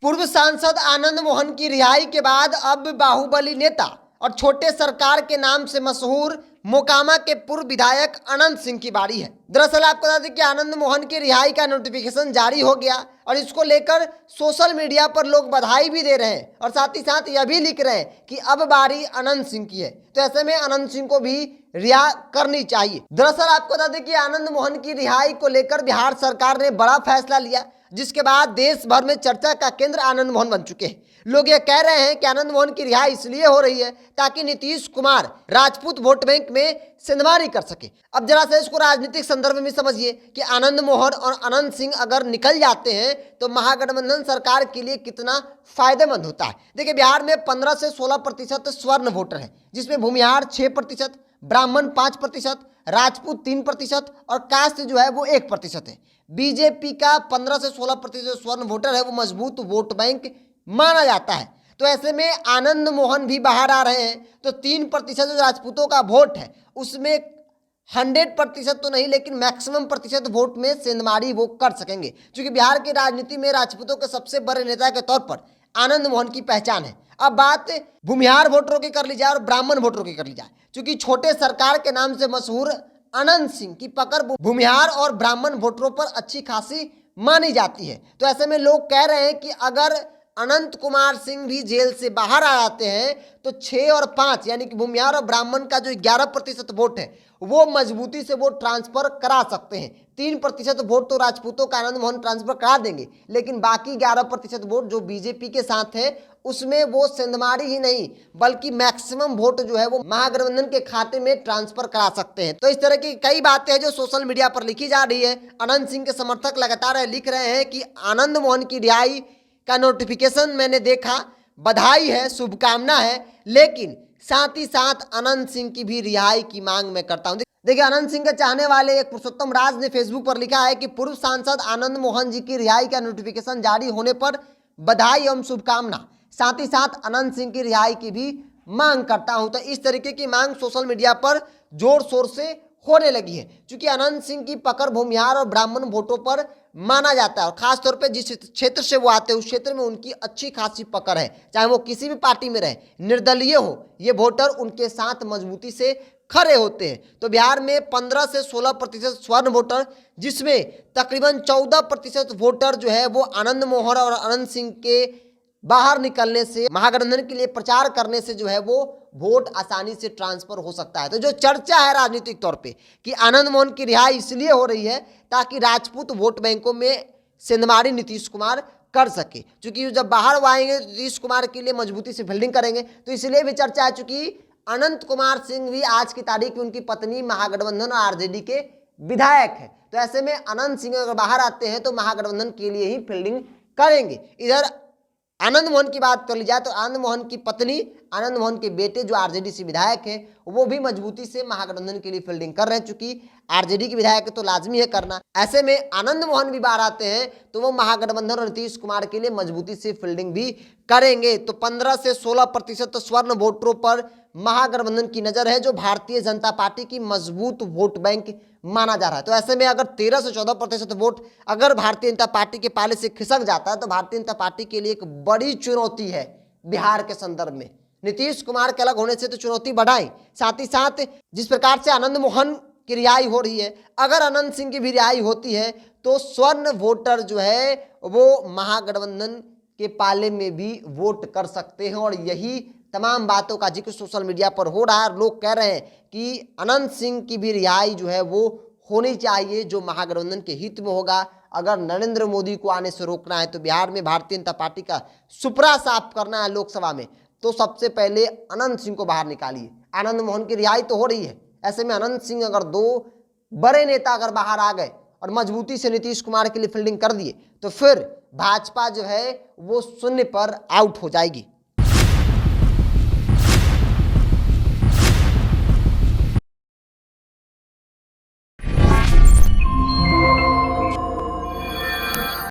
पूर्व सांसद आनंद मोहन की रिहाई के बाद अब बाहुबली नेता और छोटे सरकार के नाम से मशहूर मोकामा के पूर्व विधायक अनंत सिंह की बारी है। दरअसल आपको बता दें कि आनंद मोहन की रिहाई का नोटिफिकेशन जारी हो गया और इसको लेकर सोशल मीडिया पर लोग बधाई भी दे रहे हैं और साथ ही साथ यह भी लिख रहे हैं कि अब बारी अनंत सिंह की है, तो ऐसे में अनंत सिंह को भी रिहा करनी चाहिए। दरअसल आपको बता दें कि आनंद मोहन की रिहाई को लेकर बिहार सरकार ने बड़ा फैसला लिया, जिसके बाद देश भर में चर्चा का केंद्र आनंद मोहन बन चुके हैं। लोग ये कह रहे हैं कि आनंद मोहन की रिहाई इसलिए हो रही है ताकि नीतीश कुमार राजपूत वोट बैंक में सेंधमारी कर सके। अब जरा से इसको राजनीतिक संदर्भ में समझिए कि आनंद मोहन और अनंत सिंह अगर निकल जाते हैं तो महागठबंधन सरकार के लिए कितना फायदेमंद होता है। देखिए, बिहार में 15 से 16% स्वर्ण वोटर है, जिसमें भूमिहार 6%, ब्राह्मण 5%, राजपूत 3% और कास्ट जो है वो 1% है। बीजेपी का 15 से 16% स्वर्ण वोटर है, वो मजबूत वोट बैंक माना जाता है। तो ऐसे में आनंद मोहन भी बाहर आ रहे हैं, तो 3% जो राजपूतों का वोट है उसमें 100% तो नहीं लेकिन मैक्सिमम प्रतिशत वोट में सेंधमारी वो कर सकेंगे, क्योंकि बिहार की राजनीति में राजपूतों के सबसे बड़े नेता के तौर पर आनंद मोहन की पहचान है। अब बात भूमिहार वोटरों की कर ली जाए और ब्राह्मण वोटरों की कर ली जाए, क्योंकि छोटे सरकार के नाम से मशहूर अनंत सिंह की पकड़ भूमिहार और ब्राह्मण वोटरों पर अच्छी खासी मानी जाती है। तो ऐसे में लोग कह रहे हैं कि अगर अनंत कुमार सिंह भी जेल से बाहर आ जाते हैं तो 6 और 5 यानी कि भूमिहार और ब्राह्मण का जो 11% वोट है वो मजबूती से वो ट्रांसफर करा सकते हैं। 3% वोट तो राजपूतों का आनंद मोहन ट्रांसफर करा देंगे, लेकिन बाकी 11% वोट जो बीजेपी के साथ है उसमें वो सेंधमारी ही नहीं बल्कि मैक्सिमम वोट जो है वो महागठबंधन के खाते में ट्रांसफर करा सकते हैं। तो इस तरह की कई बातें हैं जो सोशल मीडिया पर लिखी जा रही है। अनंत सिंह के समर्थक लगातार लिख रहे हैं कि आनंद मोहन की रिहाई का नोटिफिकेशन मैंने देखा, बधाई है, शुभकामना है, लेकिन साथ ही साथ अनंत सिंह की भी रिहाई की मांग मैं करता हूं। देखिए, अनंत सिंह के चाहने वाले एक पुरुषोत्तम राज ने फेसबुक पर लिखा है कि पूर्व सांसद आनंद मोहन जी की रिहाई का नोटिफिकेशन जारी होने पर बधाई एवं शुभकामना, साथ ही साथ अनंत सिंह की रिहाई की भी मांग करता हूं। तो इस तरीके की मांग सोशल मीडिया पर जोर शोर से होने लगी है, क्योंकि अनंत सिंह की पकड़ भूमिहार और ब्राह्मण वोटों पर माना जाता है और खासतौर पे जिस क्षेत्र से वो आते हैं उस क्षेत्र में उनकी अच्छी खासी पकड़ है। चाहे वो किसी भी पार्टी में रहे, निर्दलीय हो, ये वोटर उनके साथ मजबूती से खड़े होते हैं। तो बिहार में 15 से 16% स्वर्ण वोटर, जिसमें तकरीबन 14% वोटर जो है वो आनंद मोहन और अनंत सिंह के बाहर निकलने से, महागठबंधन के लिए प्रचार करने से जो है वो वोट आसानी से ट्रांसफर हो सकता है। तो जो चर्चा है राजनीतिक तौर पे कि आनंद मोहन की रिहाई इसलिए हो रही है ताकि राजपूत वोट बैंकों में सेंधमारी नीतीश कुमार कर सके, क्योंकि जब बाहर वो आएंगे नीतीश कुमार के लिए मजबूती से फील्डिंग करेंगे। तो इसलिए भी चर्चा है, चूंकि अनंत कुमार सिंह भी आज की तारीख में उनकी पत्नी महागठबंधन और आरजेडी के विधायक है। तो ऐसे में अनंत सिंह अगर बाहर आते हैं तो महागठबंधन के लिए ही फील्डिंग करेंगे। इधर आनंद मोहन की बात कर ली जाए तो आनंद मोहन की पत्नी, आनंद मोहन के बेटे जो आरजेडी से विधायक हैं, वो भी मजबूती से महागठबंधन के लिए फील्डिंग कर रहे हैं, चूंकि आरजेडी के विधायक तो लाजमी है करना। ऐसे में आनंद मोहन भी बाहर आते हैं तो वो महागठबंधन और नीतीश कुमार के लिए मजबूती से फील्डिंग भी करेंगे। तो 15 से 16% स्वर्ण वोटरों पर महागठबंधन की नजर है, जो भारतीय जनता पार्टी की मजबूत वोट बैंक माना जा रहा है। तो ऐसे में अगर 13 से 14% वोट अगर भारतीय जनता पार्टी के पाले से खिसक जाता है तो भारतीय जनता पार्टी के लिए एक बड़ी चुनौती है बिहार के संदर्भ में। नीतीश कुमार के अलग होने से तो चुनौती बढ़ाई, साथ ही साथ जिस प्रकार से आनंद मोहन की रिहाई हो रही है, अगर अनंत सिंह की भी रिहाई होती है तो स्वर्ण वोटर जो है वो महागठबंधन के पाले में भी वोट कर सकते हैं। और यही तमाम बातों का जिक्र सोशल मीडिया पर हो रहा है और लोग कह रहे हैं कि अनंत सिंह की भी रिहाई जो है वो होनी चाहिए, जो महागठबंधन के हित में होगा। अगर नरेंद्र मोदी को आने से रोकना है तो बिहार में भारतीय जनता पार्टी का सुपड़ा साफ करना है लोकसभा में, तो सबसे पहले अनंत सिंह को बाहर निकालिए। आनंद मोहन की रिहाई तो हो रही है, ऐसे में अनंत सिंह अगर 2 बड़े नेता अगर बाहर आ गए और मजबूती से नीतीश कुमार के लिए फील्डिंग कर दिए तो फिर भाजपा जो है वो शून्य पर आउट हो जाएगी।